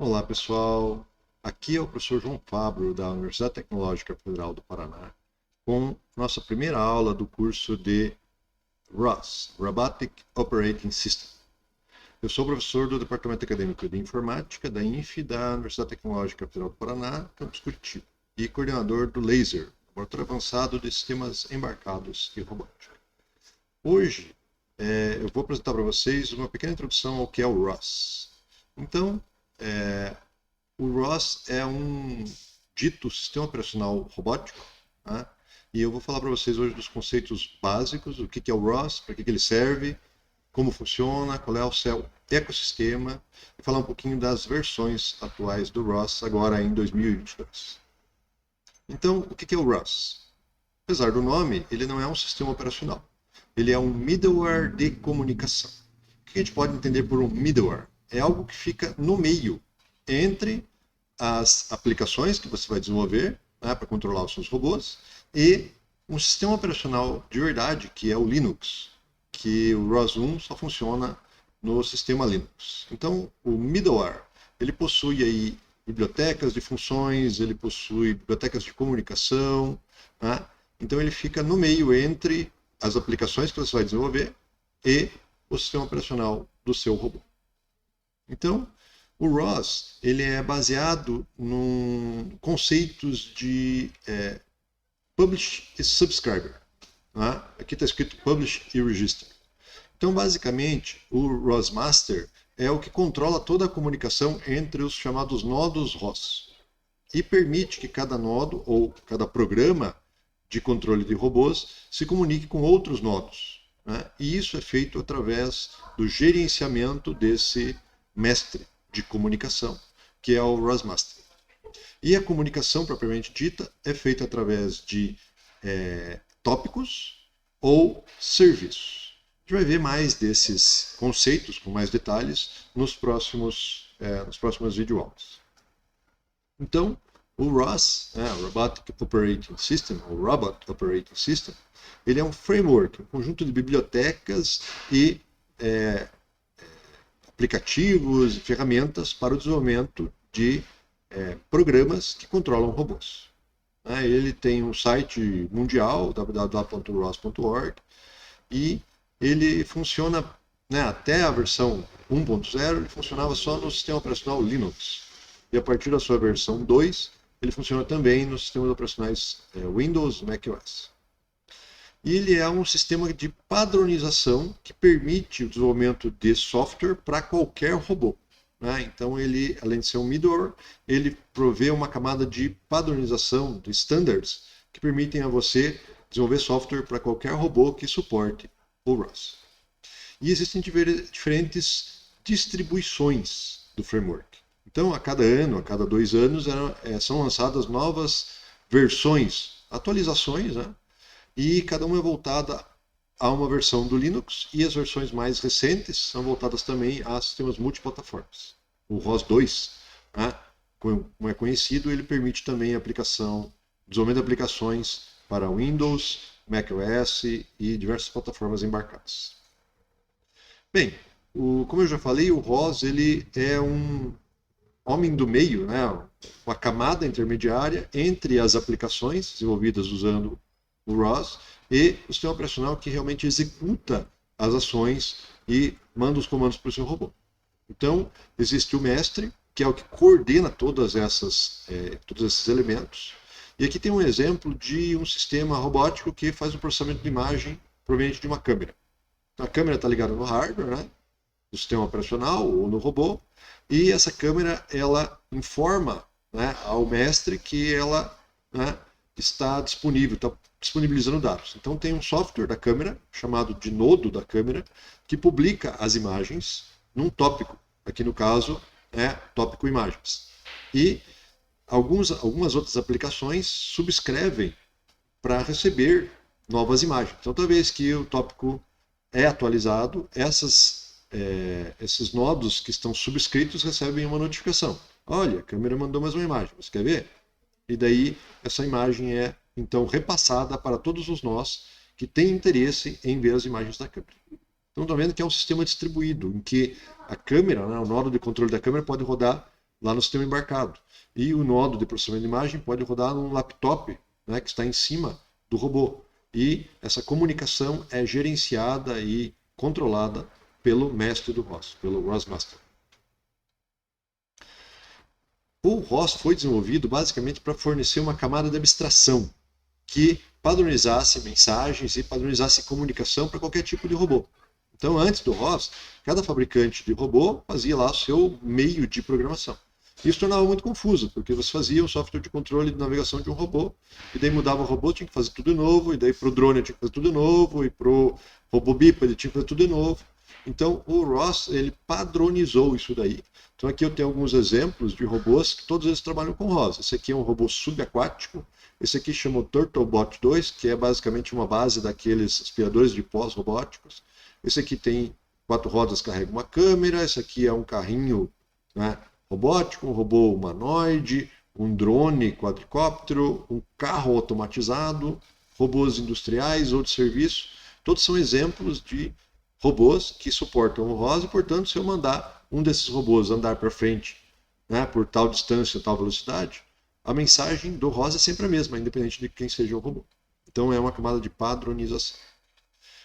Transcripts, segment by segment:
Olá, pessoal. Aqui é o professor João Fábio, da Universidade Tecnológica Federal do Paraná, com nossa primeira aula do curso de ROS, Robotic Operating System. Eu sou professor do Departamento Acadêmico de Informática da INF da Universidade Tecnológica Federal do Paraná, campus Curitiba, e coordenador do LASER, Laboratório Avançado de Sistemas Embarcados e Robótica. Hoje, eu vou apresentar para vocês uma pequena introdução ao que é o ROS. Então, o ROS é um dito sistema operacional robótico, tá? E eu vou falar para vocês hoje dos conceitos básicos, o que é o ROS, para que ele serve, como funciona, qual é o seu ecossistema, e falar um pouquinho das versões atuais do ROS agora em 2022. Então, o que é o ROS? Apesar do nome, ele não é um sistema operacional. Ele é um middleware de comunicação. O que a gente pode entender por um middleware? É algo que fica no meio entre as aplicações que você vai desenvolver, né, para controlar os seus robôs e um sistema operacional de verdade, que é o Linux, que o ROS 1 só funciona no sistema Linux. Então, o middleware, ele possui aí bibliotecas de funções, ele possui bibliotecas de comunicação, né? Então ele fica no meio entre as aplicações que você vai desenvolver e o sistema operacional do seu robô. Então, o ROS ele é baseado em conceitos de Publish e Subscriber. Né? Aqui está escrito Publish e Register. Então, basicamente, o ROS Master é o que controla toda a comunicação entre os chamados nodos ROS e permite que cada nodo ou cada programa de controle de robôs se comunique com outros nodos. Né? E isso é feito através do gerenciamento desse mestre de comunicação, que é o ROS Master. E a comunicação propriamente dita é feita através de tópicos ou serviços. A gente vai ver mais desses conceitos com mais detalhes nas próximas videoaulas. Então, o ROS, Robotic Operating System, ou Robot Operating System, ele é um framework, um conjunto de bibliotecas e aplicativos e ferramentas para o desenvolvimento de programas que controlam robôs. Ele tem um site mundial, www.ros.org, e ele funciona, até a versão 1.0, ele funcionava só no sistema operacional Linux. E a partir da sua versão 2, ele funciona também nos sistemas operacionais Windows e macOS. E ele é um sistema de padronização que permite o desenvolvimento de software para qualquer robô. Então, ele, além de ser um middleware, ele provê uma camada de padronização, de standards, que permitem a você desenvolver software para qualquer robô que suporte o ROS. E existem diferentes distribuições do framework. Então, a cada ano, a cada 2 anos, são lançadas novas versões, atualizações, e cada uma é voltada a uma versão do Linux, e as versões mais recentes são voltadas também a sistemas multiplataformas. O ROS 2, como é conhecido, ele permite também a desenvolvimento de aplicações para Windows, macOS e diversas plataformas embarcadas. Bem, como eu já falei, o ROS ele é um homem do meio, uma camada intermediária entre as aplicações desenvolvidas usando o ROS e o sistema operacional que realmente executa as ações e manda os comandos para o seu robô. Então, existe o mestre, que é o que coordena todos esses elementos. E aqui tem um exemplo de um sistema robótico que faz o processamento de imagem proveniente de uma câmera. Então, a câmera está ligada no hardware, do sistema operacional ou no robô, e essa câmera ela informa ao mestre que ela está disponível, está disponibilizando dados. Então tem um software da câmera, chamado de nodo da câmera, que publica as imagens num tópico. Aqui no caso é tópico imagens. E algumas outras aplicações subscrevem para receber novas imagens. Então toda vez que o tópico é atualizado, esses nodos que estão subscritos recebem uma notificação. Olha, a câmera mandou mais uma imagem, você quer ver? E daí essa imagem é então repassada para todos os nós que têm interesse em ver as imagens da câmera. Então estão vendo que é um sistema distribuído, em que a câmera, o nodo de controle da câmera pode rodar lá no sistema embarcado. E o nodo de processamento de imagem pode rodar num laptop, né, que está em cima do robô. E essa comunicação é gerenciada e controlada pelo mestre do ROS, pelo ROS Master. O ROS foi desenvolvido basicamente para fornecer uma camada de abstração que padronizasse mensagens e padronizasse comunicação para qualquer tipo de robô. Então, antes do ROS, cada fabricante de robô fazia lá o seu meio de programação. Isso tornava muito confuso, porque você fazia um software de controle de navegação de um robô, e daí mudava o robô, tinha que fazer tudo de novo, e daí para o drone tinha que fazer tudo de novo, e para o robô bípede tinha que fazer tudo de novo. Então, o ROS, ele padronizou isso daí. Então, aqui eu tenho alguns exemplos de robôs que todos eles trabalham com ROS. Esse aqui é um robô subaquático. Esse aqui chama o Turtlebot 2, que é basicamente uma base daqueles aspiradores de pós robóticos. Esse aqui tem 4 rodas, carrega uma câmera. Esse aqui é um carrinho, né, robótico, um robô humanoide, um drone quadricóptero, um carro automatizado, robôs industriais ou de serviço. Todos são exemplos de robôs que suportam o ROS e, portanto, se eu mandar um desses robôs andar para frente, né, por tal distância, tal velocidade, a mensagem do ROS é sempre a mesma, independente de quem seja o robô. Então é uma camada de padronização.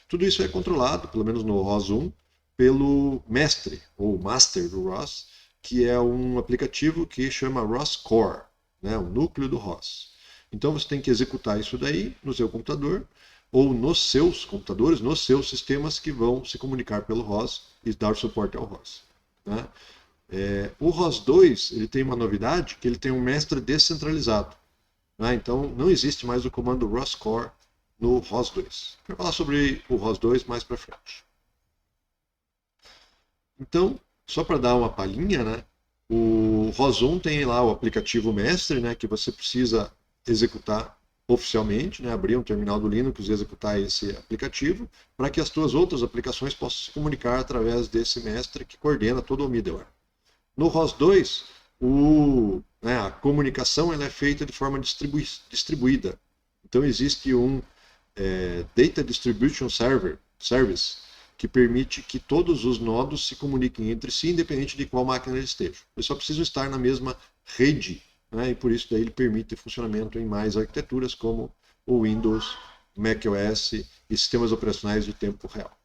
Tudo isso é controlado, pelo menos no ROS 1, pelo mestre, ou master do ROS, que é um aplicativo que chama ROS Core, né, o núcleo do ROS. Então você tem que executar isso daí no seu computador, ou nos seus computadores, nos seus sistemas que vão se comunicar pelo ROS e dar suporte ao ROS. Né? O ROS 2 ele tem uma novidade, que ele tem um mestre descentralizado. Né? Então não existe mais o comando ROS Core no ROS 2. Vou falar sobre o ROS 2 mais para frente. Então, só para dar uma palhinha, né? O ROS 1 tem lá o aplicativo mestre, né, que você precisa executar oficialmente, né, abrir um terminal do Linux e executar esse aplicativo, para que as suas outras aplicações possam se comunicar através desse mestre que coordena todo o middleware. No ROS 2, a comunicação ela é feita de forma distribuída. Então existe um Data Distribution Service, que permite que todos os nodos se comuniquem entre si, independente de qual máquina eles estejam. Eles só precisam estar na mesma rede, né? E por isso daí ele permite funcionamento em mais arquiteturas como o Windows, macOS e sistemas operacionais de tempo real.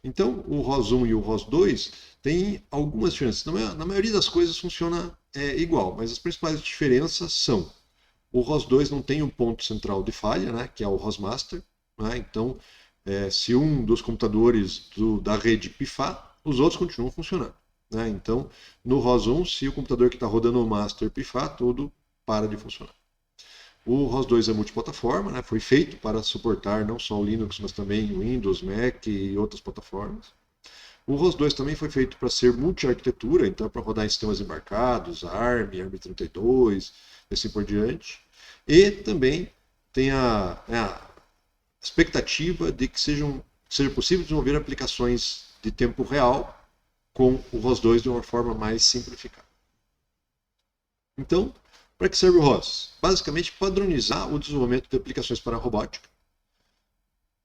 Então, o ROS 1 e o ROS 2 têm algumas diferenças. Na maioria das coisas funciona igual, mas as principais diferenças são: o ROS 2 não tem um ponto central de falha, né, que é o ROS Master. Né? Então, se um dos computadores da rede pifar, os outros continuam funcionando. Né? Então, no ROS 1, se o computador que está rodando o Master pifar, tudo para de funcionar. O ROS 2 é multiplataforma, né? Foi feito para suportar não só o Linux, mas também o Windows, Mac e outras plataformas. O ROS 2 também foi feito para ser multi-arquitetura, então para rodar em sistemas embarcados, ARM, ARM32, e assim por diante. E também tem a expectativa de que seja possível desenvolver aplicações de tempo real com o ROS 2 de uma forma mais simplificada. Então, para que serve o ROS? Basicamente, padronizar o desenvolvimento de aplicações para a robótica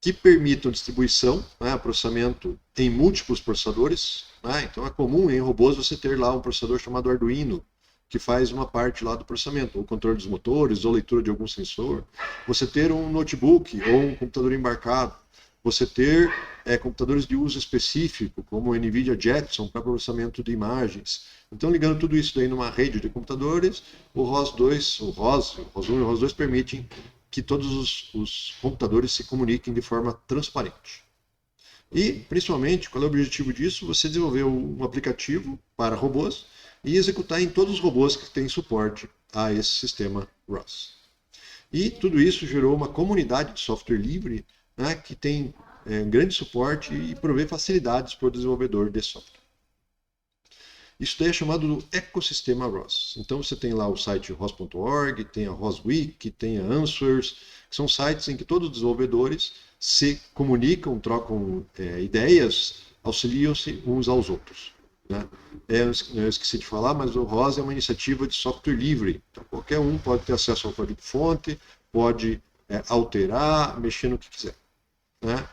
que permitam distribuição, né, processamento em múltiplos processadores. Né? Então, é comum em robôs você ter lá um processador chamado Arduino, que faz uma parte lá do processamento, ou controle dos motores, ou leitura de algum sensor. Você ter um notebook ou um computador embarcado. Você ter computadores de uso específico, como o NVIDIA Jetson, para processamento de imagens. Então, ligando tudo isso daí numa rede de computadores, o ROS 2, o ROS 1 e o ROS 2 permitem que todos os computadores se comuniquem de forma transparente. E, principalmente, qual é o objetivo disso? Você desenvolver um aplicativo para robôs e executar em todos os robôs que têm suporte a esse sistema ROS. E tudo isso gerou uma comunidade de software livre, né, que tem grande suporte e provê facilidades para o desenvolvedor de software. Isso daí é chamado do ecossistema ROS. Então você tem lá o site ros.org, tem a ROSWiki, tem a Answers, que são sites em que todos os desenvolvedores se comunicam, trocam ideias, auxiliam-se uns aos outros. Né? Eu esqueci de falar, mas o ROS é uma iniciativa de software livre. Então qualquer um pode ter acesso ao código-fonte, pode alterar, mexer no que quiser. Né?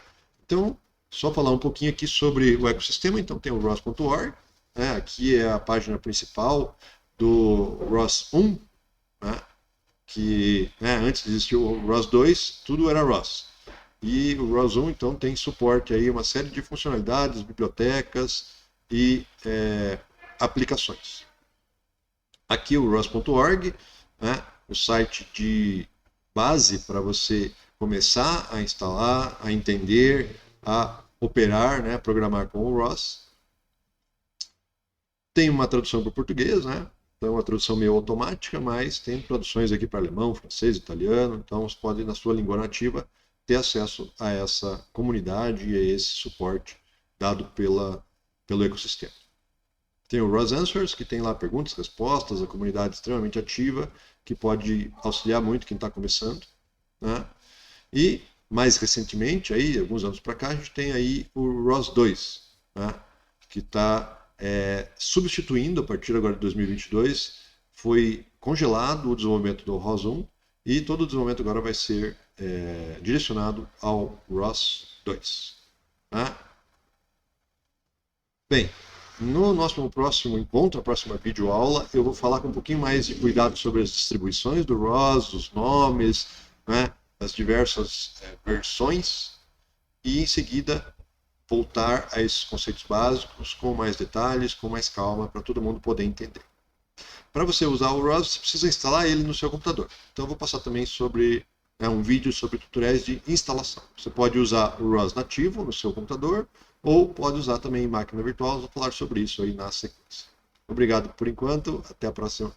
Então, só falar um pouquinho aqui sobre o ecossistema. Então tem o ROS.org, né? Aqui é a página principal do ROS 1, né? Que, né, antes de existir o ROS 2, tudo era ROS. E o ROS 1, então, tem suporte aí uma série de funcionalidades, bibliotecas e aplicações. Aqui o ROS.org, né, o site de base para você começar a instalar, a entender, a operar, né, programar com o ROS. Tem uma tradução para o português, né? Então, uma tradução meio automática, mas tem traduções aqui para alemão, francês, italiano. Então, você pode, na sua língua nativa, ter acesso a essa comunidade e a esse suporte dado pelo ecossistema. Tem o ROS Answers, que tem lá perguntas, respostas, a comunidade extremamente ativa, que pode auxiliar muito quem está começando, né? E, mais recentemente, aí, alguns anos para cá, a gente tem aí o ROS 2, né? Que está substituindo, a partir agora de 2022, foi congelado o desenvolvimento do ROS 1 e todo o desenvolvimento agora vai ser direcionado ao ROS 2. Né? Bem, no nosso próximo encontro, a próxima videoaula, eu vou falar com um pouquinho mais de cuidado sobre as distribuições do ROS, os nomes, né, as diversas versões, e em seguida voltar a esses conceitos básicos com mais detalhes, com mais calma, para todo mundo poder entender. Para você usar o ROS, você precisa instalar ele no seu computador. Então eu vou passar também sobre um vídeo sobre tutoriais de instalação. Você pode usar o ROS nativo no seu computador, ou pode usar também em máquina virtual. Vou falar sobre isso aí na sequência. Obrigado por enquanto, até a próxima.